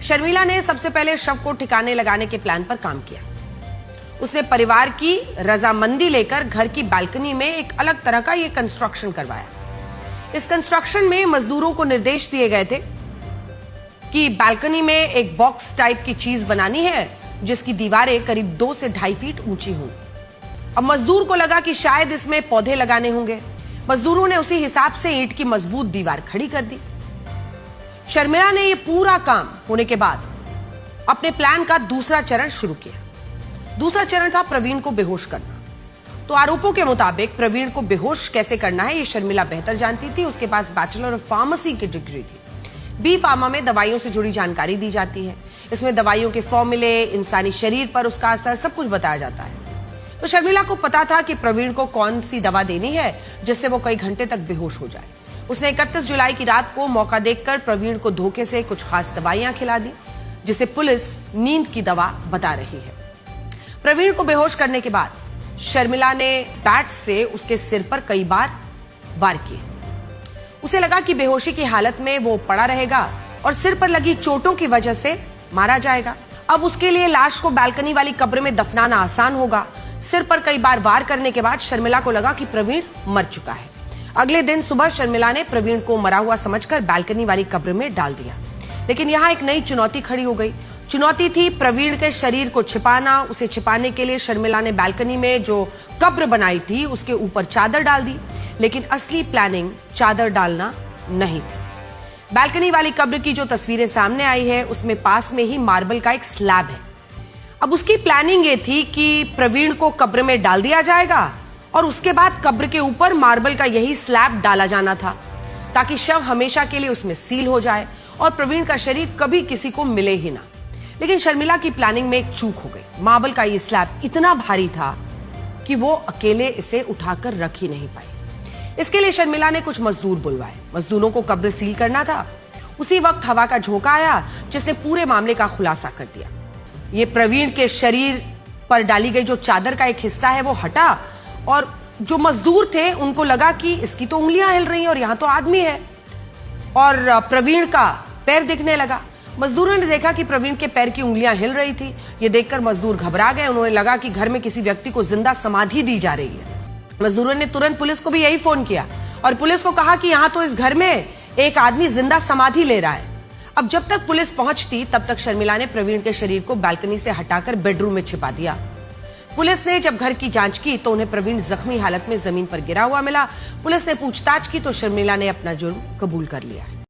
शर्मिला ने सबसे पहले शव को ठिकाने लगाने के प्लान पर काम किया। उसने परिवार की रजामंदी लेकर घर की बालकनी में एक अलग तरह का यह कंस्ट्रक्शन करवाया। इस कंस्ट्रक्शन में मजदूरों को निर्देश दिए गए थे कि बालकनी में एक बॉक्स टाइप की चीज बनानी है जिसकी दीवारें करीब 2 से 2.5 फीट ऊंची हों। अब मजदूर को लगा कि शायद इसमें पौधे लगाने होंगे। मजदूरों ने उसी हिसाब से ईंट की मजबूत दीवार खड़ी कर दी। शर्मिला ने यह पूरा काम होने के बाद अपने प्लान का दूसरा चरण शुरू किया। दूसरा चरण था प्रवीण को बेहोश करना। तो आरोपों के मुताबिक प्रवीण को बेहोश कैसे करना है, यह शर्मिला बेहतर जानती थी। उसके पास बैचलर ऑफ फार्मेसी की डिग्री थी। बी फार्मा में दवाइयों से जुड़ी जानकारी दी जाती है। इसमें दवाइयों के फॉर्मूले, इंसानी शरीर पर उसका असर, सब कुछ बताया जाता है। तो शर्मिला को पता था कि प्रवीण को कौन सी दवा देनी है जिससे वो कई घंटे तक बेहोश हो जाए। उसने 31 जुलाई की रात को मौका देखकर प्रवीण को धोखे से कुछ खास दवाइयां खिला दी जिसे पुलिस नींद की दवा बता रही है। प्रवीण को बेहोश करने के बाद शर्मिला ने बैट से उसके सिर पर कई बार वार किए। उसे लगा कि बेहोशी की हालत में वो पड़ा रहेगा और सिर पर लगी चोटों की वजह से मारा जाएगा। अब उसके लिए लाश को बालकनी वाली कब्र में दफनाना आसान होगा। सिर पर कई बार वार करने के बाद शर्मिला को लगा कि प्रवीण मर चुका है। अगले दिन सुबह शर्मिला ने प्रवीण को मरा हुआ समझकर बालकनी वाली कब्र में डाल दिया। लेकिन यहां एक नई चुनौती खड़ी हो गई। चुनौती थी प्रवीण के शरीर को छिपाना। उसे छिपाने के लिए शर्मिला ने बालकनी में जो कब्र बनाई थी उसके ऊपर चादर डाल दी। लेकिन असली प्लानिंग चादर डालना नहीं थी। बालकनी वाली कब्र की जो तस्वीरें सामने आई है उसमें पास में ही मार्बल का एक स्लैब है। अब उसकी प्लानिंग ये थी कि प्रवीण को कब्र में डाल दिया जाएगा और उसके बाद कब्र के ऊपर मार्बल का यही स्लैब डाला जाना था ताकि शव हमेशा के लिए उसमें सील हो जाए और प्रवीण का शरीर कभी किसी को मिले ही ना। लेकिन शर्मिला की प्लानिंग में एक चूक हो गई। मार्बल का ये स्लैब इतना भारी था कि वो अकेले इसे उठाकर रख ही नहीं पाई। इसके लिए शर्मिला ने कुछ मजदूर बुलवाए। मजदूरों को कब्र सील करना था। उसी वक्त हवा का झोंका आया जिसने पूरे मामले का खुलासा कर दिया। ये प्रवीण के शरीर पर डाली गई जो चादर का एक हिस्सा है वो हटा और जो मजदूर थे उनको लगा कि इसकी तो उंगलियां हिल रही हैं और यहां तो आदमी है, और प्रवीण का पैर दिखने लगा। मजदूरों ने देखा कि प्रवीण के पैर की उंगलियां हिल रही थी। ये देखकर मजदूर घबरा गए। उन्होंने लगा कि घर में किसी व्यक्ति को जिंदा समाधि दी जा रही है। मजदूरों ने तुरंत पुलिस को भी यही फोन किया और पुलिस को कहा कि यहां तो इस घर में एक आदमी जिंदा समाधि ले रहा है। अब जब तक पुलिस पहुंचती तब तक शर्मिला ने प्रवीण के शरीर को बालकनी से हटाकर बेडरूम में छिपा दिया। पुलिस ने जब घर की जांच की तो उन्हें प्रवीण जख्मी हालत में जमीन पर गिरा हुआ मिला। पुलिस ने पूछताछ की तो शर्मिला ने अपना जुर्म कबूल कर लिया है।